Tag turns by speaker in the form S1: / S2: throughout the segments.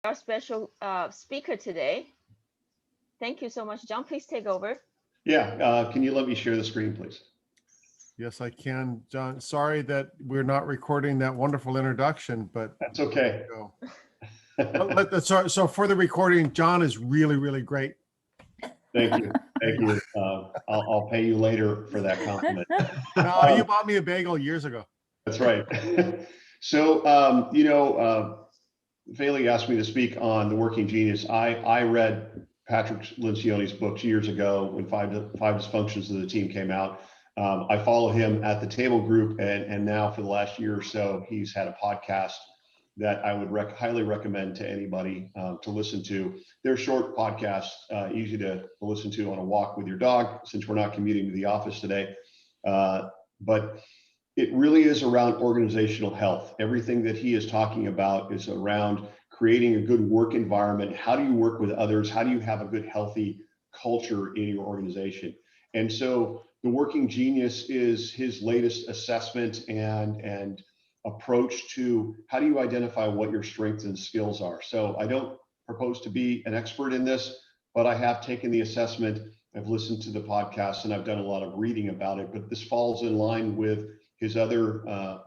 S1: our special speaker today. Thank you so much, John. Please take over.
S2: Yeah, can you let me share the screen, please?
S3: Yes, I can, John. Sorry that we're not recording that wonderful introduction, but
S2: That's okay.
S3: go. So for the recording, John is really, really great.
S2: Thank you. Thank you. I'll pay you later for that compliment.
S3: No, you bought me a bagel years ago.
S2: That's right. So, Bailey asked me to speak on The Working Genius. I read Patrick Lencioni's books years ago when Five Dysfunctions of the Team came out. I follow him at the Table Group, and now for the last year or so, he's had a podcast that I would highly recommend to anybody to listen to. They're short podcasts, easy to listen to on a walk with your dog, since we're not commuting to the office today. But it really is around organizational health. Everything that he is talking about is around creating a good work environment. How do you work with others? How do you have a good, healthy culture in your organization? And so The Working Genius is his latest assessment and approach to how do you identify what your strengths and skills are. So I don't propose to be an expert in this, but I have taken the assessment. I've listened to the podcast and I've done a lot of reading about it, but this falls in line with his other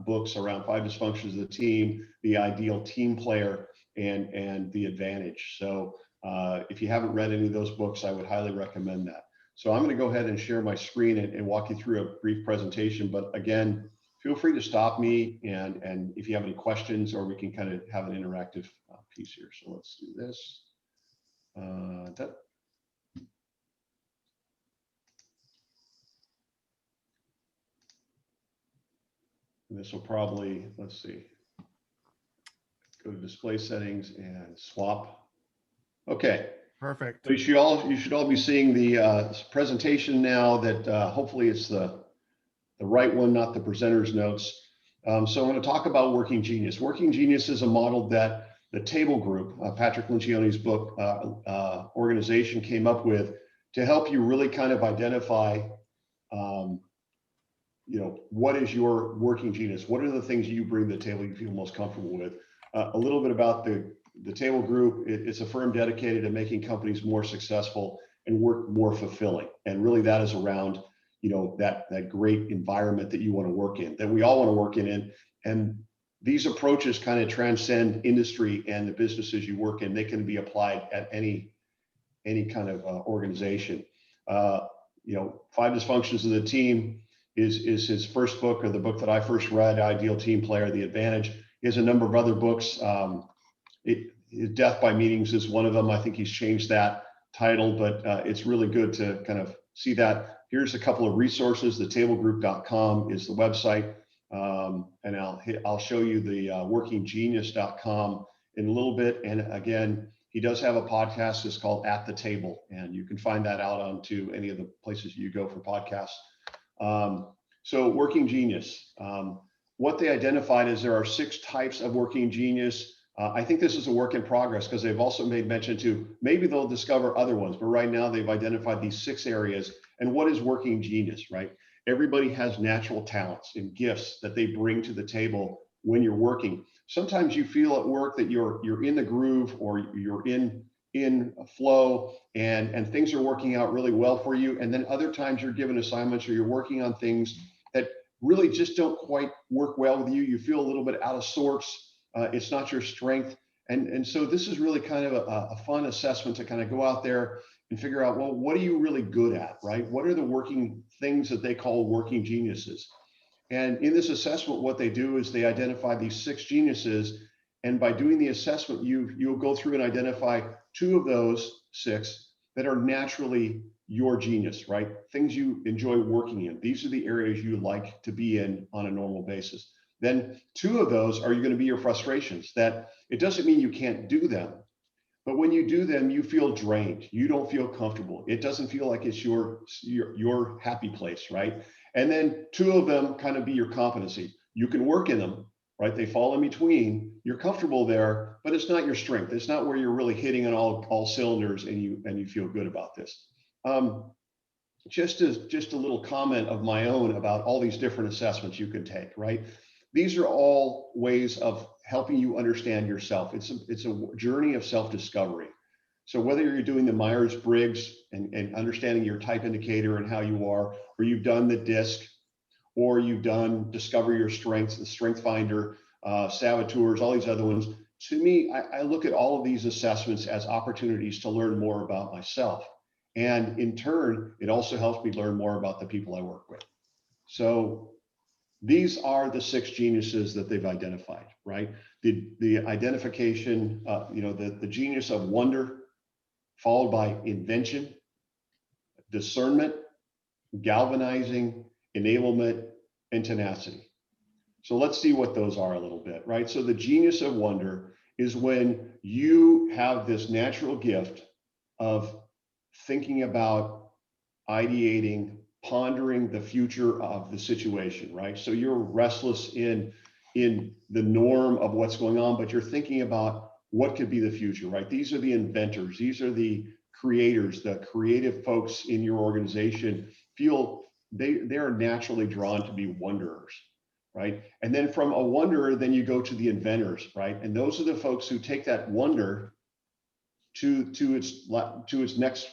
S2: books around Five Dysfunctions of the Team, The Ideal Team Player, and The Advantage. So if you haven't read any of those books, I would highly recommend that. So I'm going to go ahead and share my screen and walk you through a brief presentation. But again, feel free to stop me and if you have any questions, or we can kind of have an interactive piece here. So let's do this. This will probably, let's see, go to display settings and swap. Okay.
S3: Perfect.
S2: So you should all be seeing the presentation now. That hopefully it's the right one, not the presenter's notes. So I'm going to talk about Working Genius. Working Genius is a model that the Table Group, Patrick Lencioni's book, organization came up with to help you really kind of identify, what is your working genius? What are the things you bring to the table you feel most comfortable with? A little bit about the Table Group. It's a firm dedicated to making companies more successful and work more fulfilling. And really that is around, that great environment that you want to work in, that we all want to work in. And these approaches kind of transcend industry and the businesses you work in. They can be applied at any kind of organization. Five Dysfunctions of the Team is his first book, or the book that I first read, Ideal Team Player, The Advantage. He has a number of other books. Death by Meetings is one of them. I think he's changed that title, but it's really good to kind of see that. Here's a couple of resources. TheTableGroup.com is the website. And I'll show you the workinggenius.com in a little bit. And again, he does have a podcast. It's called At the Table, and you can find that out onto any of the places you go for podcasts. So Working Genius, what they identified is there are 6 types of working genius. I think this is a work in progress, because they've also made mention to maybe they'll discover other ones, but right now they've identified these 6 areas. And what is working genius, right? Everybody has natural talents and gifts that they bring to the table when you're working. Sometimes you feel at work that you're in the groove, or you're in a flow, and things are working out really well for you. And then other times you're given assignments, or you're working on things that really just don't quite work well with you. You feel a little bit out of sorts. It's not your strength. And so this is really kind of a fun assessment to kind of go out there and figure out, well, what are you really good at, right? What are the working things that they call working geniuses? And in this assessment, what they do is they identify these 6 geniuses. And by doing the assessment, you'll go through and identify 2 of those 6 that are naturally your genius, right? Things you enjoy working in. These are the areas you like to be in on a normal basis. Then 2 of those are going to be your frustrations, that it doesn't mean you can't do them, but when you do them, you feel drained. You don't feel comfortable. It doesn't feel like it's your happy place, right? And then 2 of them kind of be your competency. You can work in them, right? They fall in between. You're comfortable there, but it's not your strength. It's not where you're really hitting on all cylinders and you feel good about this. Just a little comment of my own about all these different assessments you can take, right? these are all ways of helping you understand yourself. It's a journey of self-discovery. So whether you're doing the Myers-Briggs and understanding your type indicator and how you are, or you've done the DISC, or you've done Discover Your Strengths, the Strength Finder, Saboteurs, all these other ones. To me, I look at all of these assessments as opportunities to learn more about myself. And in turn, it also helps me learn more about the people I work with. So these are the 6 geniuses that they've identified, right? The identification, the genius of wonder, followed by invention, discernment, galvanizing, enablement, and tenacity. So let's see what those are a little bit, right? So the genius of wonder is when you have this natural gift of thinking about, ideating, pondering the future of the situation, right? So you're restless in the norm of what's going on, but you're thinking about what could be the future, right? These are the inventors. These are the creators, the creative folks in your organization feel they are naturally drawn to be wanderers, right? And then from a wanderer, then you go to the inventors, right? And those are the folks who take that wonder to its next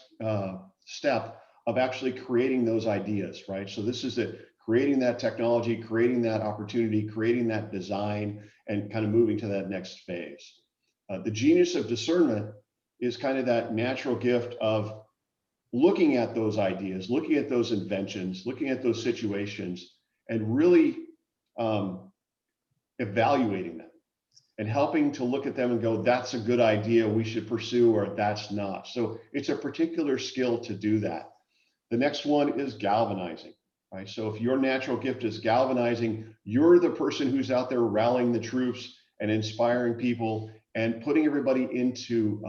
S2: step of actually creating those ideas, right? So this is it, creating that technology, creating that opportunity, creating that design, and kind of moving to that next phase. The genius of discernment is kind of that natural gift of looking at those ideas, looking at those inventions, looking at those situations, and really evaluating them and helping to look at them and go, that's a good idea, we should pursue, or that's not. So it's a particular skill to do that. The next one is galvanizing, right? So if your natural gift is galvanizing, you're the person who's out there rallying the troops and inspiring people and putting everybody into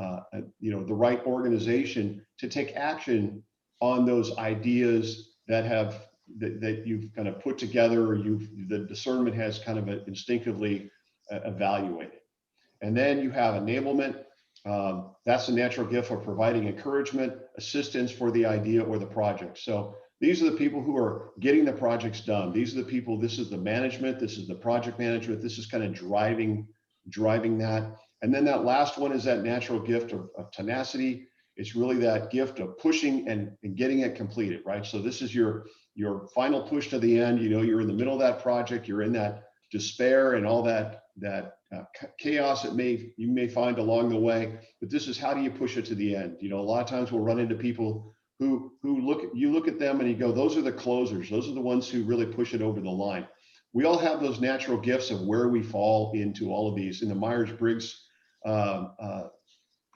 S2: the right organization to take action on those ideas that you've kind of put together, or the discernment has kind of instinctively evaluated. And then you have enablement. That's a natural gift of providing encouragement, assistance for the idea or the project. So these are the people who are getting the projects done. These are the people, this is the management, this is the project management, this is kind of driving that. And then that last one is that natural gift of tenacity. It's really that gift of pushing and getting it completed, right? So this is your final push to the end. You're in the middle of that project, you're in that despair and all that chaos you may find along the way, but this is how do you push it to the end? A lot of times we'll run into people who look at them and you go, those are the closers. Those are the ones who really push it over the line. We all have those natural gifts of where we fall into all of these. In the Myers-Briggs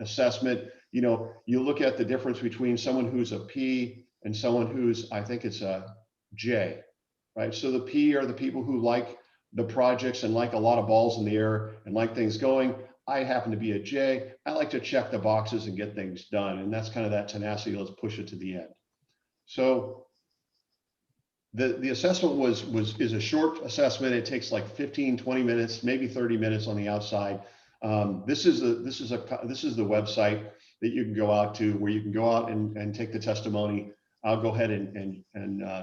S2: assessment, you look at the difference between someone who's a P and someone who's, I think it's a J, right? So the P are the people who like the projects and like a lot of balls in the air and like things going. I happen to be a J. I like to check the boxes and get things done. And that's kind of that tenacity. Let's push it to the end. So the assessment is a short assessment. It takes like 15, 20 minutes, maybe 30 minutes on the outside. This is the website that you can go out to, where you can go out and take the testimony. I'll go ahead and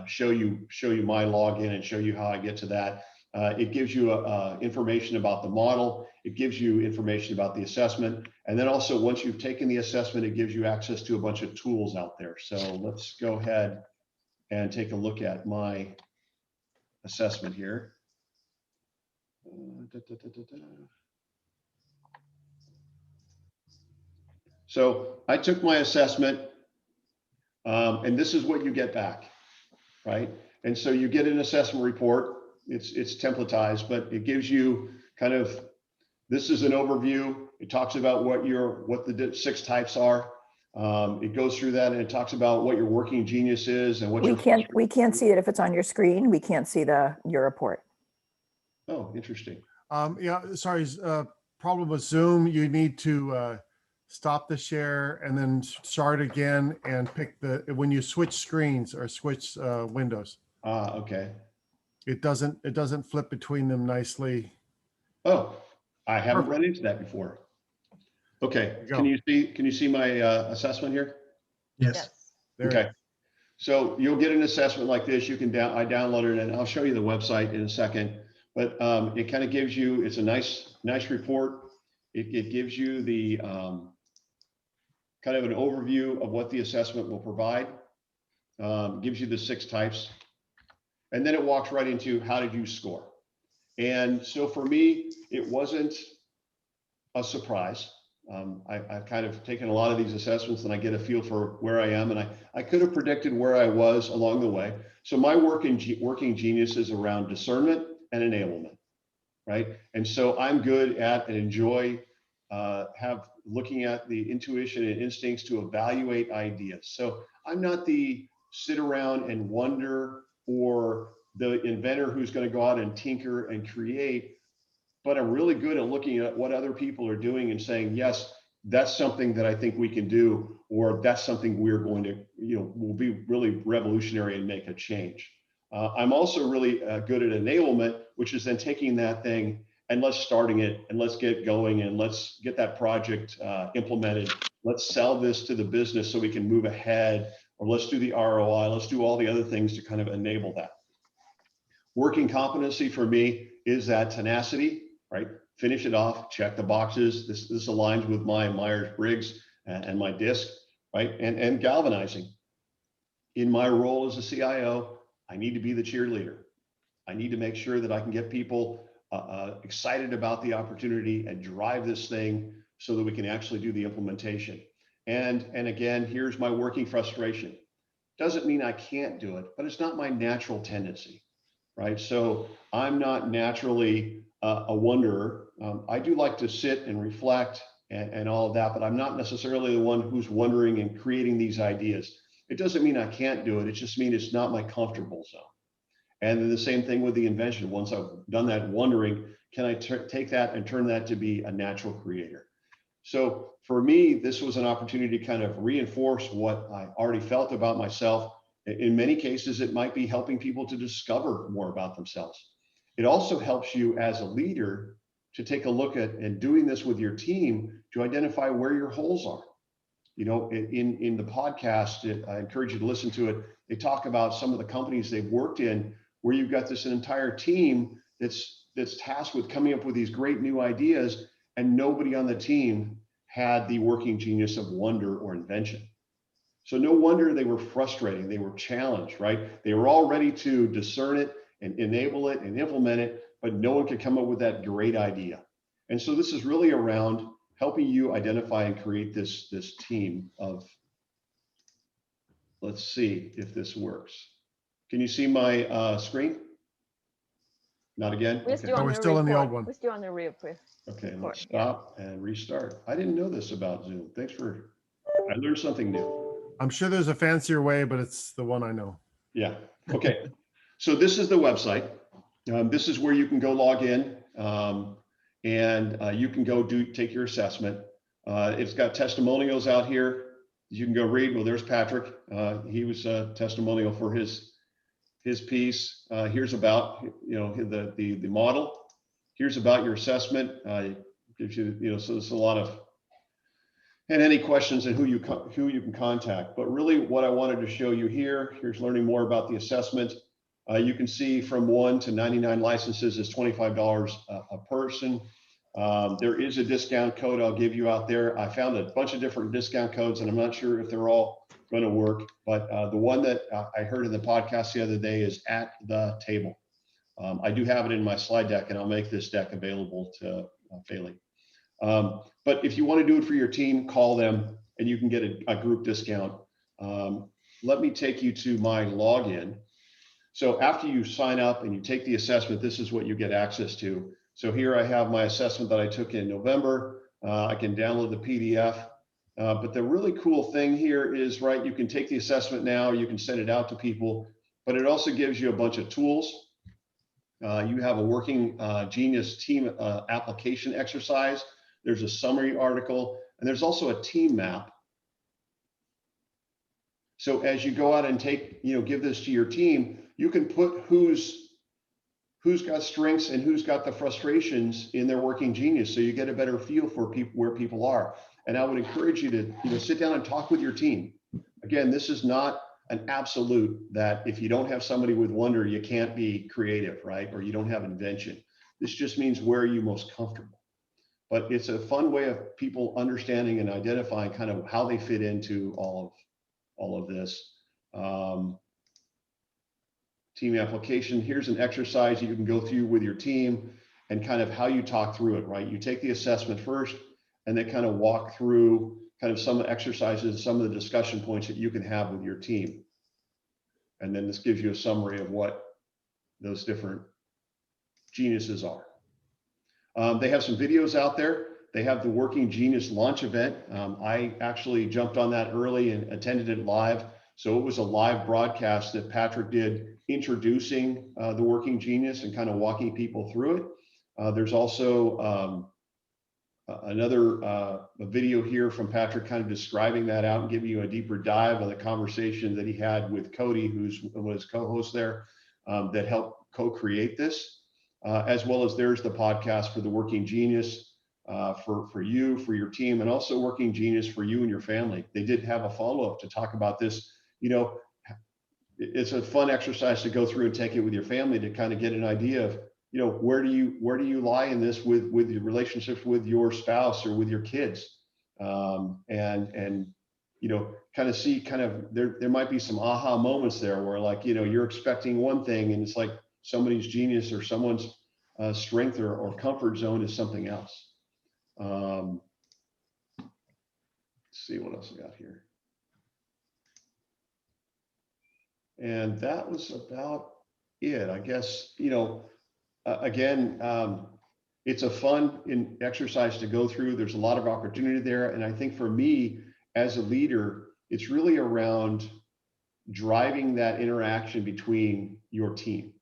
S2: show you my login and show you how I get to that. It gives you information about the model. It gives you information about the assessment. And then also, once you've taken the assessment, it gives you access to a bunch of tools out there. So let's go ahead and take a look at my assessment here. So I took my assessment, and this is what you get back, right? And so you get an assessment report. It's templatized, but it gives you kind of, this is an overview. It talks about what the 6 types are. It goes through that and it talks about what your working genius is and what
S4: we can't see it if it's on your screen. We can't see your report.
S2: Oh, interesting.
S3: Yeah, sorry. Problem with Zoom. You need to stop the share and then start again and pick when you switch screens or switch windows.
S2: Okay.
S3: It doesn't flip between them nicely.
S2: Oh, I haven't run into that before. Okay, can you see my assessment here?
S1: Yes.
S2: Okay, so you'll get an assessment like this. You can I downloaded it, and I'll show you the website in a second. but it kind of gives you, it's a nice report. It gives you the kind of an overview of what the assessment will provide, gives you the 6 types, and then it walks right into how did you score. And so for me, it wasn't a surprise. I've kind of taken a lot of these assessments and I get a feel for where I am, and I could have predicted where I was along the way. So my working genius is around discernment and enablement, right? And so I'm good at and enjoy looking at the intuition and instincts to evaluate ideas. So I'm not the sit around and wonder or the inventor who's going to go out and tinker and create, but I'm really good at looking at what other people are doing and saying, yes, that's something that I think we can do, or that's something we're going to, will be really revolutionary and make a change. I'm also really good at enablement, which is then taking that thing and let's starting it and let's get going and let's get that project implemented. Let's sell this to the business so we can move ahead, or let's do the ROI. Let's do all the other things to kind of enable that. Working competency for me is that tenacity, right? Finish it off, check the boxes. This aligns with my Myers-Briggs and my DISC, right? And galvanizing. In my role as a CIO, I need to be the cheerleader. I need to make sure that I can get people excited about the opportunity and drive this thing so that we can actually do the implementation. And again, here's my working frustration. Doesn't mean I can't do it, but it's not my natural tendency, right? So I'm not naturally a wonderer. I do like to sit and reflect and all of that, but I'm not necessarily the one who's wondering and creating these ideas. It doesn't mean I can't do it. It just means it's not my comfortable zone. And then the same thing with the invention. Once I've done that wondering, can I take that and turn that to be a natural creator? So for me, this was an opportunity to kind of reinforce what I already felt about myself. In many cases, it might be helping people to discover more about themselves. It also helps you as a leader to take a look at, and doing this with your team, to identify where your holes are. In the podcast, I encourage you to listen to it. They talk about some of the companies they've worked in where you've got this entire team that's tasked with coming up with these great new ideas, and nobody on the team had the working genius of wonder or invention. So no wonder they were frustrating. They were challenged, right? They were all ready to discern it and enable it and implement it, but no one could come up with that great idea. And so this is really around helping you identify and create this team of, let's see if this works. Can you see my screen? Not again?
S1: We're
S2: Okay.
S1: still on
S3: we're
S1: the
S3: still in the
S1: report.
S3: old one.
S1: We're still on the report.
S2: Okay, let's stop and restart. I didn't know this about Zoom. I learned something new.
S3: I'm sure there's a fancier way, but it's the one I know.
S2: Yeah, okay. So this is the website. This is where you can go log in and you can go take your assessment. It's got testimonials out here. You can go read. Well, there's Patrick. He was a testimonial for his piece. Here's about, the model. Here's about your assessment. Gives you, so there's a lot of, and any questions and who you can contact. But really what I wanted to show you here's learning more about the assessment. You can see from 1 to 99 licenses is $25 a person. There is a discount code I'll give you out there. I found a bunch of different discount codes and I'm not sure if they're all going to work, but the one that I heard in the podcast the other day is at the table. I do have it in my slide deck and I'll make this deck available to Bailey. But if you want to do it for your team, call them and you can get a group discount. Let me take you to my login. So after you sign up and you take the assessment, this is what you get access to. So here I have my assessment that I took in November. I can download the PDF. But the really cool thing here is, right, you can take the assessment now, you can send it out to people, but it also gives you a bunch of tools. You have a working genius team application exercise. There's a summary article, and there's also a team map. So as you go out and give this to your team, you can put who's got strengths and who's got the frustrations in their working genius. So you get a better feel for where people are. And I would encourage you to sit down and talk with your team. Again, this is not an absolute that if you don't have somebody with wonder, you can't be creative, right? Or you don't have invention. This just means where are you most comfortable. But it's a fun way of people understanding and identifying kind of how they fit into all of this. Team application, here's an exercise you can go through with your team and kind of how you talk through it, right? You take the assessment first and then kind of walk through kind of some of the exercises, some of the discussion points that you can have with your team. And then this gives you a summary of what those different geniuses are. They have some videos out there. They have the Working Genius launch event. I actually jumped on that early and attended it live. So it was a live broadcast that Patrick did introducing the Working Genius and kind of walking people through it. There's also another video here from Patrick kind of describing that out and giving you a deeper dive on the conversation that he had with Cody, who's was co-host there, that helped co-create this, as well as there's the podcast for the Working Genius for you, for your team, and also Working Genius for you and your family. They did have a follow-up to talk about this. You know, it's a fun exercise to go through and take it with your family to kind of get an idea of, you know, where do you lie in this with your relationships with your spouse or with your kids, and you know, kind of see kind of there might be some aha moments there where, like, you know, you're expecting one thing and it's like somebody's genius or someone's strength or comfort zone is something else. Let's see what else I got here. And that was about it, I guess. You know, again, it's a fun exercise to go through. There's a lot of opportunity there. And I think for me as a leader, it's really around driving that interaction between your team.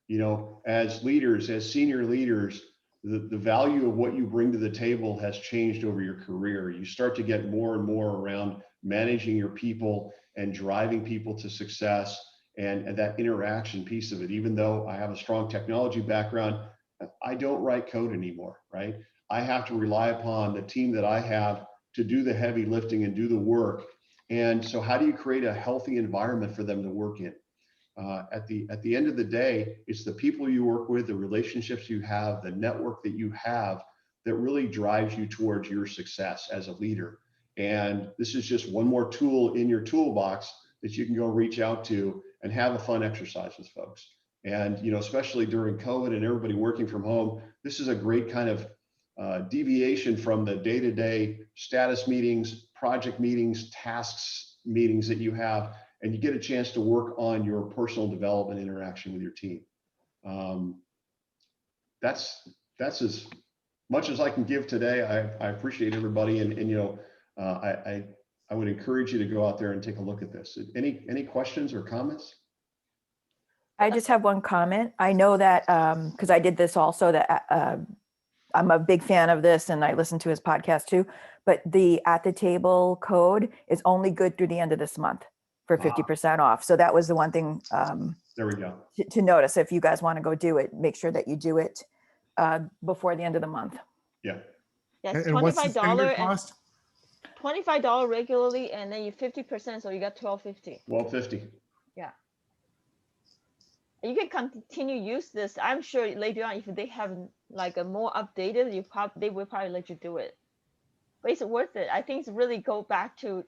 S2: You know, as leaders, as senior leaders, the value of what you bring to the table has changed over your career. You start to get more and more around managing your people and driving people to success, and that interaction piece of it. Even though I have a strong technology background, I don't write code anymore, right? I have to rely upon the team that I have to do the heavy lifting and do the work. And so how do you create a healthy environment for them to work in? At the end of the day, it's the people you work with, the relationships you have, the network that you have that really drives you towards your success as a leader. And this is just one more tool in your toolbox that you can go reach out to and have a fun exercise with folks. And, you know, especially during COVID and everybody working from home, this is a great kind of deviation from the day-to-day status meetings, project meetings, tasks meetings that you have, and you get a chance to work on your personal development interaction with your team. That's as much as I can give today. I appreciate everybody, and you know, I would encourage you to go out there and take a look at this. Any questions or comments?
S4: I just have one comment. I know that because I did this also, that I'm a big fan of this and I listen to his podcast too, but the at the table code is only good through the end of this month for 50% off. So that was the one thing
S2: There we go.
S4: to notice. If you guys want to go do it, make sure that you do it before the end of the month.
S2: Yeah.
S1: Yes,
S3: And what's the
S1: $25
S3: standard
S1: and
S3: cost?
S1: $25 regularly, and then you 50%, so you got $12.50.
S2: $12.50.
S1: Yeah. You can continue use this. I'm sure later on, if they have like a more updated, they will probably let you do it. But it's worth it. I think it's really go back to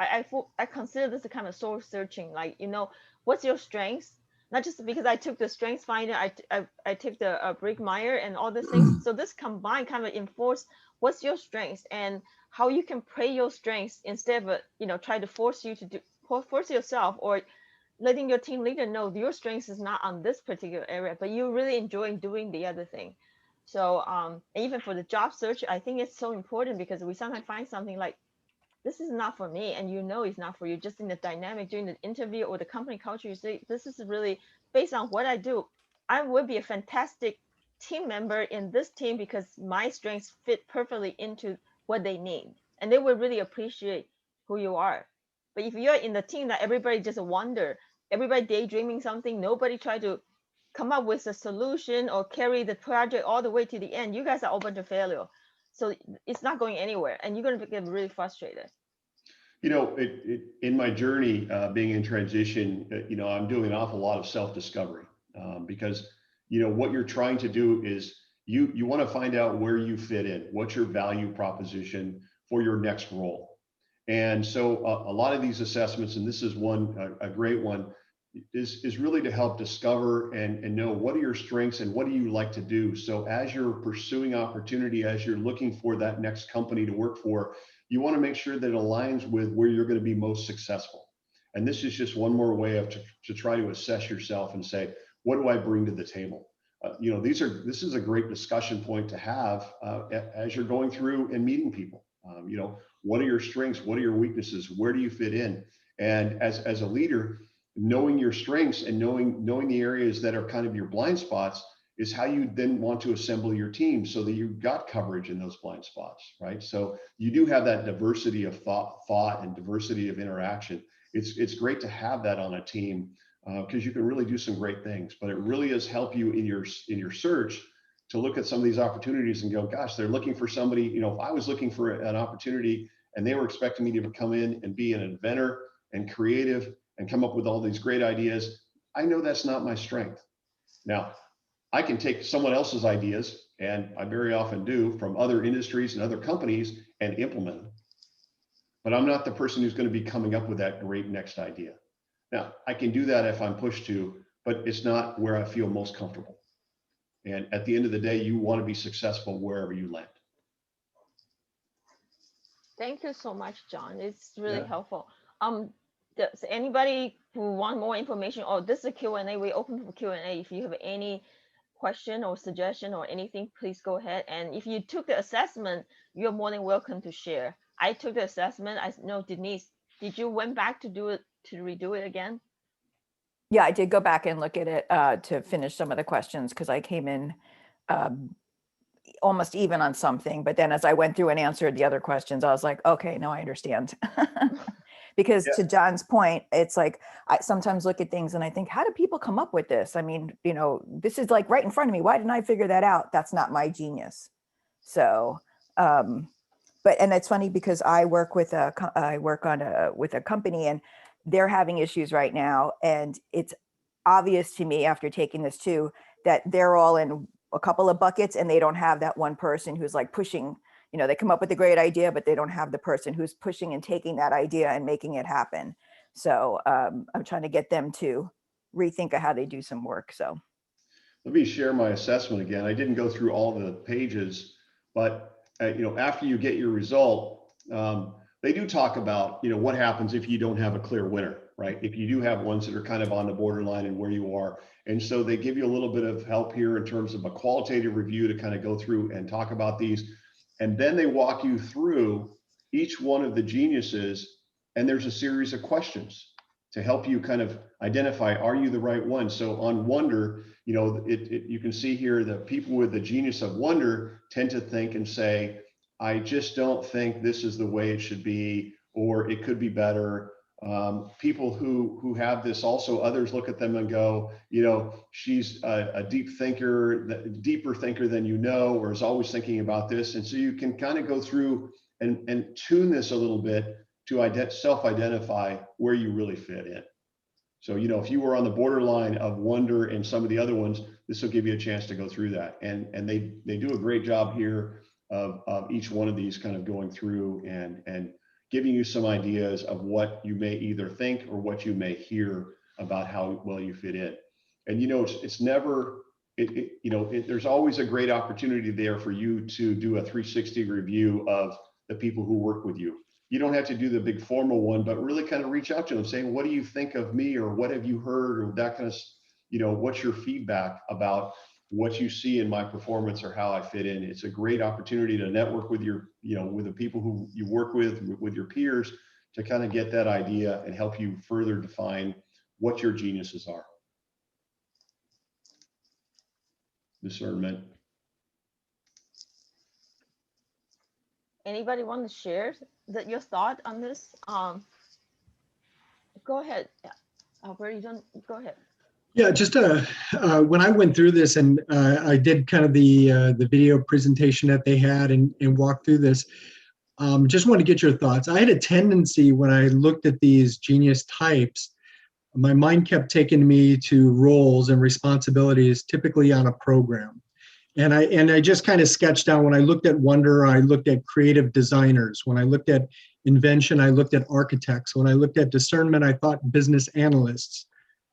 S1: I consider this a kind of soul searching. Like, you know, what's your strengths? Not just because I took the strengths finder, I took the Brigmeyer and all these things. So this combined kind of enforce what's your strengths and how you can play your strengths instead of, you know, try to force yourself or letting your team leader know your strengths is not on this particular area, but you really enjoy doing the other thing. So even for the job search, I think it's so important because we sometimes find something like, this is not for me, and you know it's not for you. Just in the dynamic during the interview or the company culture, you say, this is really based on what I do. I would be a fantastic team member in this team because my strengths fit perfectly into what they need, and they would really appreciate who you are. But if you're in the team that everybody just wonder, everybody daydreaming something, nobody try to come up with a solution or carry the project all the way to the end, you guys are open to failure. So it's not going anywhere, and you're going to get really frustrated.
S2: In my journey, being in transition, I'm doing an awful lot of self-discovery, because, what you're trying to do is you want to find out where you fit in, what's your value proposition for your next role. And so a lot of these assessments, and this is one, a great one, is really to help discover and know what are your strengths and what do you like to do. So as you're pursuing opportunity, as you're looking for that next company to work for, you want to make sure that it aligns with where you're going to be most successful. And this is just one more way to try to assess yourself and say, what do I bring to the table? This is a great discussion point to have as you're going through and meeting people. What are your strengths? What are your weaknesses? Where do you fit in? And as a leader, knowing your strengths and knowing the areas that are kind of your blind spots is how you then want to assemble your team so that you've got coverage in those blind spots, right? So you do have that diversity of thought and diversity of interaction. It's great to have that on a team because you can really do some great things, but it really does help you in your search to look at some of these opportunities and go, gosh, they're looking for somebody. If I was looking for an opportunity and they were expecting me to come in and be an inventor and creative and come up with all these great ideas, I know that's not my strength. Now, I can take someone else's ideas, and I very often do, from other industries and other companies and implement them. But I'm not the person who's going to be coming up with that great next idea. Now, I can do that if I'm pushed to, but it's not where I feel most comfortable. And at the end of the day, you want to be successful wherever you land.
S1: Thank you so much, John. It's really helpful. Does anybody who want more information, or this is a Q&A, we're open for Q&A. If you have any question or suggestion or anything, please go ahead. And if you took the assessment, you're more than welcome to share. I took the assessment. I know, Denise, did you went back to do it, to redo it again?
S4: Yeah, I did go back and look at it to finish some of the questions because I came in almost even on something. But then as I went through and answered the other questions, I was like, okay, now I understand. Because to John's point, it's like, I sometimes look at things and I think, how do people come up with this? I mean, this is like right in front of me. Why didn't I figure that out? That's not my genius. So, and it's funny because I work with with a company and they're having issues right now. And it's obvious to me after taking this too, that they're all in a couple of buckets and they don't have that one person who's like pushing. They come up with a great idea, but they don't have the person who's pushing and taking that idea and making it happen. So I'm trying to get them to rethink of how they do some work. So
S2: let me share my assessment again. I didn't go through all the pages, but after you get your result, they do talk about what happens if you don't have a clear winner, right? If you do have ones that are kind of on the borderline and where you are. And so they give you a little bit of help here in terms of a qualitative review to kind of go through and talk about these. And then they walk you through each one of the geniuses, and there's a series of questions to help you kind of identify, are you the right one? So on wonder, you can see here that people with the genius of wonder tend to think and say, I just don't think this is the way it should be, or it could be better. People who have this also, others look at them and go, she's a deep thinker, deeper thinker than or is always thinking about this. And so you can kind of go through and tune this a little bit to self-identify where you really fit in. So, if you were on the borderline of wonder and some of the other ones, this will give you a chance to go through that. And they do a great job here of each one of these kind of going through and giving you some ideas of what you may either think or what you may hear about how well you fit in. And it's never, there's always a great opportunity there for you to do a 360 review of the people who work with you. You don't have to do the big formal one, but really kind of reach out to them saying, what do you think of me? Or what have you heard? Or that kind of, what's your feedback about what you see in my performance or how I fit in? It's a great opportunity to network with with the people who you work with your peers, to kind of get that idea and help you further define what your geniuses are. Discernment.
S1: Anybody want to share your thought on this? Go ahead. Albert, you don't go ahead.
S5: Yeah, just when I went through this and I did kind of the video presentation that they had and walked through this, Just want to get your thoughts. I had a tendency when I looked at these genius types, my mind kept taking me to roles and responsibilities, typically on a program. And I just kind of sketched out when I looked at wonder, I looked at creative designers. When I looked at invention, I looked at architects. When I looked at discernment, I thought business analysts.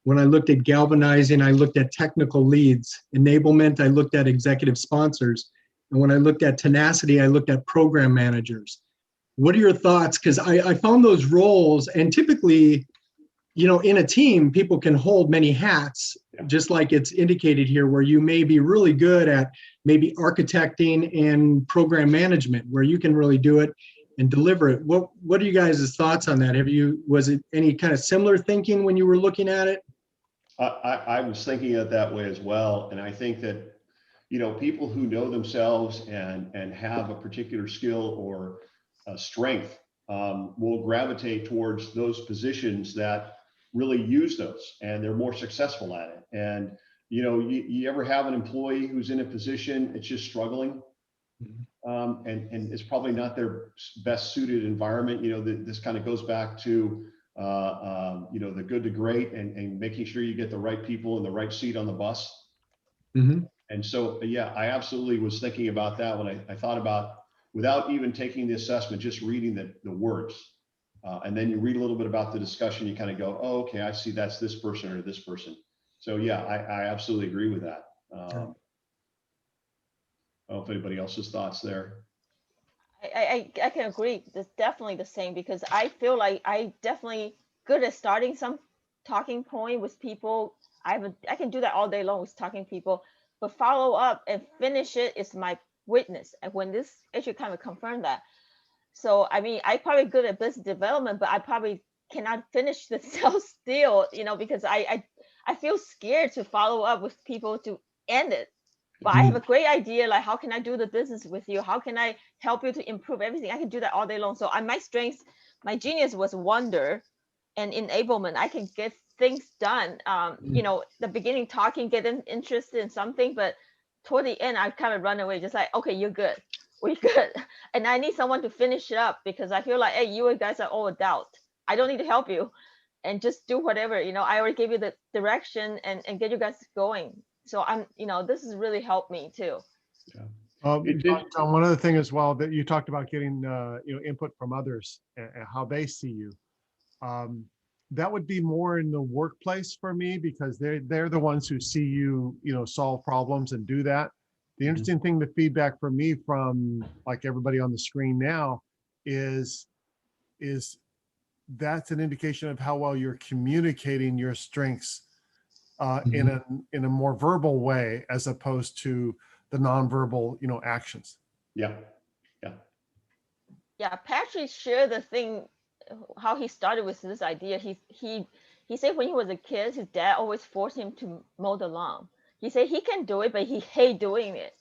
S5: When I looked at galvanizing, I looked at technical leads. Enablement, I looked at executive sponsors. And when I looked at tenacity, I looked at program managers. What are your thoughts? Because I found those roles, and typically, in a team, people can hold many hats, just like it's indicated here, where you may be really good at maybe architecting and program management, where you can really do it and deliver it. What are you guys' thoughts on that? Was it any kind of similar thinking when you were looking at it?
S2: I was thinking it that way as well. And I think that, people who know themselves and have a particular skill or strength will gravitate towards those positions that really use those, and they're more successful at it. And, you ever have an employee who's in a position, it's just struggling, and it's probably not their best suited environment. This kind of goes back to, the good to great, and making sure you get the right people in the right seat on the bus.
S5: Mm-hmm.
S2: And so, yeah, I absolutely was thinking about that when I thought about, without even taking the assessment, just reading the words. And then you read a little bit about the discussion, you kind of go, oh, okay, I see that's this person or this person. So yeah, I absolutely agree with that. I don't know if anybody else's thoughts there.
S1: I can agree. It's definitely the same, because I feel like I definitely good at starting some talking point with people. I can do that all day long with talking people, but follow up and finish it is my witness. And when this issue kind of confirmed that. So I mean, I probably good at business development, but I probably cannot finish the sales deal, because I feel scared to follow up with people to end it. But I have a great idea, like how can I do the business with you? How can I help you to improve everything? I can do that all day long. So my strengths, my genius was wonder and enablement. I can get things done. The beginning talking, get them interested in something, but toward the end, I kind of run away, just like, okay, you're good. We're good. And I need someone to finish it up, because I feel like, hey, you guys are all adult. I don't need to help you, and just do whatever, I already gave you the direction and get you guys going. So this has really helped me too.
S3: John, one other thing as well that you talked about getting, input from others and how they see you. That would be more in the workplace for me, because they're the ones who see you, solve problems and do that. The interesting thing, the feedback from me, from like everybody on the screen now, is that's an indication of how well you're communicating your strengths in a more verbal way, as opposed to the nonverbal, actions.
S2: Yeah.
S1: Patrick shared the thing, how he started with this idea. He said when he was a kid, his dad always forced him to mow the lawn. He said he can do it, but he hate doing it.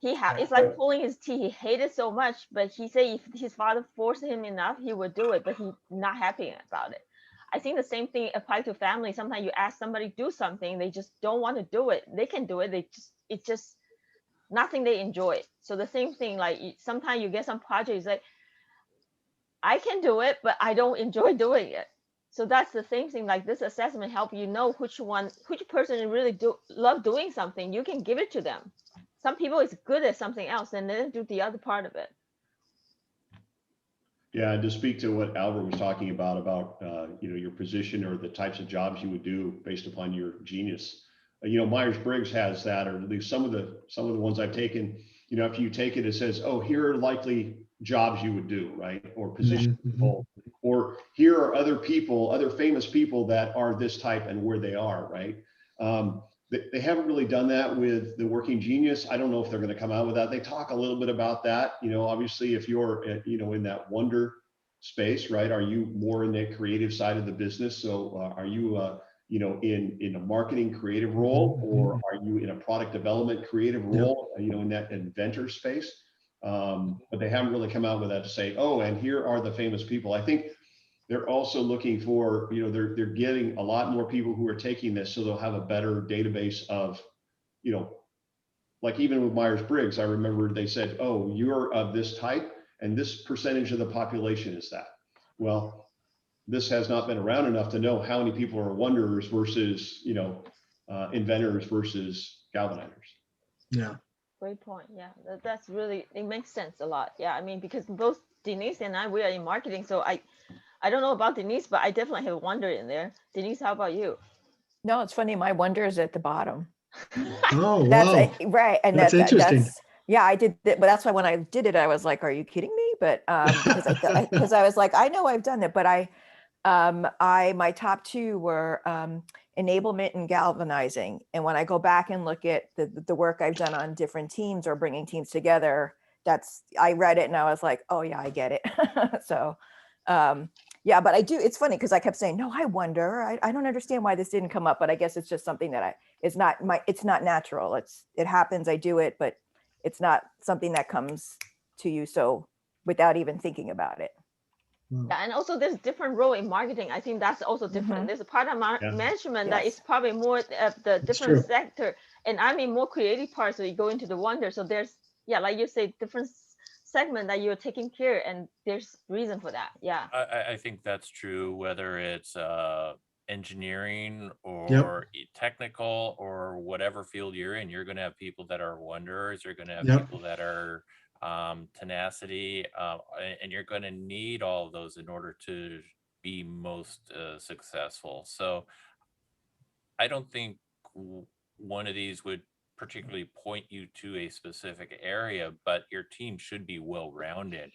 S1: It's like pulling his teeth. He hated so much, but he said if his father forced him enough, he would do it, but he's not happy about it. I think the same thing applies to family. Sometimes you ask somebody to do something, they just don't want to do it. They can do it. It's just nothing they enjoy. So the same thing, like sometimes you get some projects like, I can do it, but I don't enjoy doing it. So that's the same thing. Like this assessment help you know which person really love doing something. You can give it to them. Some people is good at something else and then do the other part of it.
S2: Yeah, and to speak to what Albert was talking about your position or the types of jobs you would do based upon your genius. Myers-Briggs has that, or at least some of the ones I've taken. If you take it, it says, oh, here are likely jobs you would do, right? Or position people, or here are other famous people that are this type and where they are, right? They haven't really done that with the working genius. I don't know if they're going to come out with that. They talk a little bit about that. Obviously, if you're, in that wonder space, right? Are you more in the creative side of the business? So are you, in a marketing creative role, or are you in a product development creative role, in that inventor space? But they haven't really come out with that to say, oh, and here are the famous people. I think they're also looking for, they're getting a lot more people who are taking this, so they'll have a better database of, like even with Myers-Briggs, I remember they said, oh, you're of this type, and this percentage of the population is that. Well, this has not been around enough to know how many people are wonderers versus, inventors versus galvanizers.
S5: Yeah.
S1: Great point. Yeah, that's really, it makes sense a lot. Yeah, I mean, because both Denise and I, we are in marketing, so I don't know about Denise, but I definitely have wonder in there. Denise, how about you?
S4: No, it's funny. My wonder is at the bottom.
S5: Oh,
S4: That's
S5: wow.
S4: right. And
S5: That's interesting.
S4: that's, yeah, I did that, but that's why when I did it, I was like, are you kidding me? But because I was like, I know I've done it, but my top two were enablement and galvanizing. And when I go back and look at the work I've done on different teams or bringing teams together, I read it and I was like, oh yeah, I get it. So yeah, but I do, it's funny because I kept saying, no, I wonder, I don't understand why this didn't come up, but I guess it's just something that it's not natural. It happens, I do it, but it's not something that comes to you so without even thinking about it.
S1: Yeah, and also there's different role in marketing. I think that's also different. There's a part of management that is probably more of the different sector, and I'm in more creative part, so you go into the wonder. So there's, yeah, like you say, different segment that you're taking care, and there's reason for that. Yeah,
S6: I think that's true, whether it's engineering
S5: Yep.
S6: or technical or whatever field you're in. You're going to have people that are wonderers. You're going to have
S5: Yep.
S6: people that are tenacity, and you're going to need all of those in order to be most successful. So I don't think one of these would particularly point you to a specific area, but your team should be well-rounded.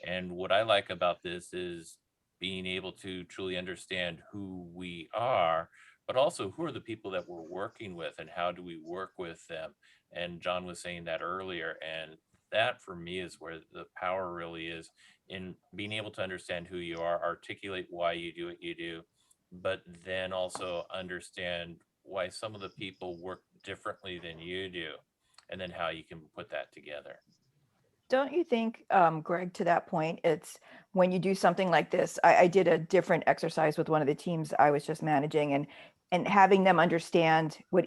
S6: And what I like about this is being able to truly understand who we are, but also who are the people that we're working with and how do we work with them. And John was saying that earlier, and that for me is where the power really is, in being able to understand who you are, articulate why you do what you do, but then also understand why some of the people work differently than you do, and then how you can put that together.
S4: Don't you think, Greg, to that point, it's when you do something like this, I did a different exercise with one of the teams I was just managing, and having them understand what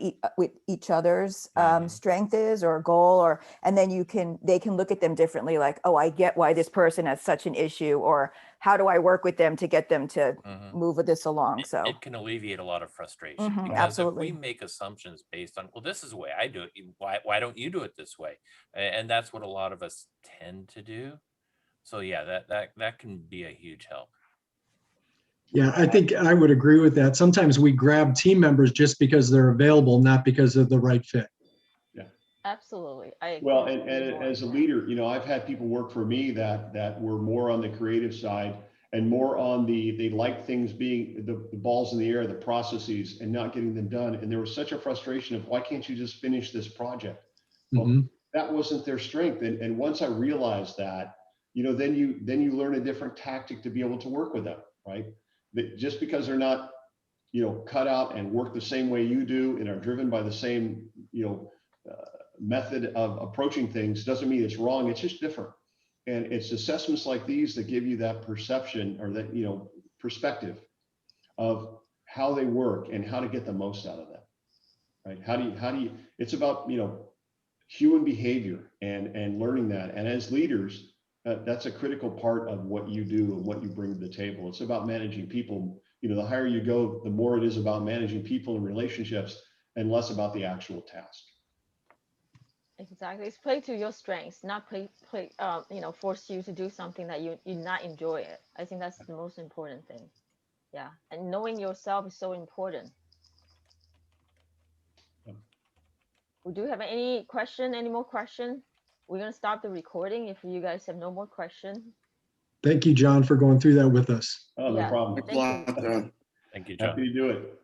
S4: each other's strength is or goal, and then they can look at them differently, like, oh, I get why this person has such an issue, or how do I work with them to get them to move this along? So
S6: it can alleviate a lot of frustration, because
S4: absolutely.
S6: if we make assumptions based on, well, this is the way I do it, why don't you do it this way? And that's what a lot of us tend to do. So yeah, that can be a huge help.
S5: Yeah, I think I would agree with that. Sometimes we grab team members just because they're available, not because of the right fit.
S2: Yeah,
S1: absolutely.
S2: Well, and as a leader, I've had people work for me that were more on the creative side and more on they like things being the balls in the air, the processes, and not getting them done. And there was such a frustration of, why can't you just finish this project? Well, that wasn't their strength. And once I realized that, then you learn a different tactic to be able to work with them, right? That just because they're not, cut out and work the same way you do and are driven by the same, method of approaching things doesn't mean it's wrong. It's just different. And it's assessments like these that give you that perception, or that, perspective of how they work and how to get the most out of them, right? How do you, it's about, human behavior and learning that. And as leaders, that's a critical part of what you do and what you bring to the table. It's about managing people. The higher you go, the more it is about managing people and relationships and less about the actual task.
S1: Exactly. It's play to your strengths, not force you to do something that you not enjoy it. I think that's the most important thing. Yeah. And knowing yourself is so important. We do have any more question? We're going to stop the recording if you guys have no more questions.
S5: Thank you, John, for going through that with us.
S2: Oh, no problem.
S1: Thank you.
S6: Thank you, John.
S2: Happy to do it.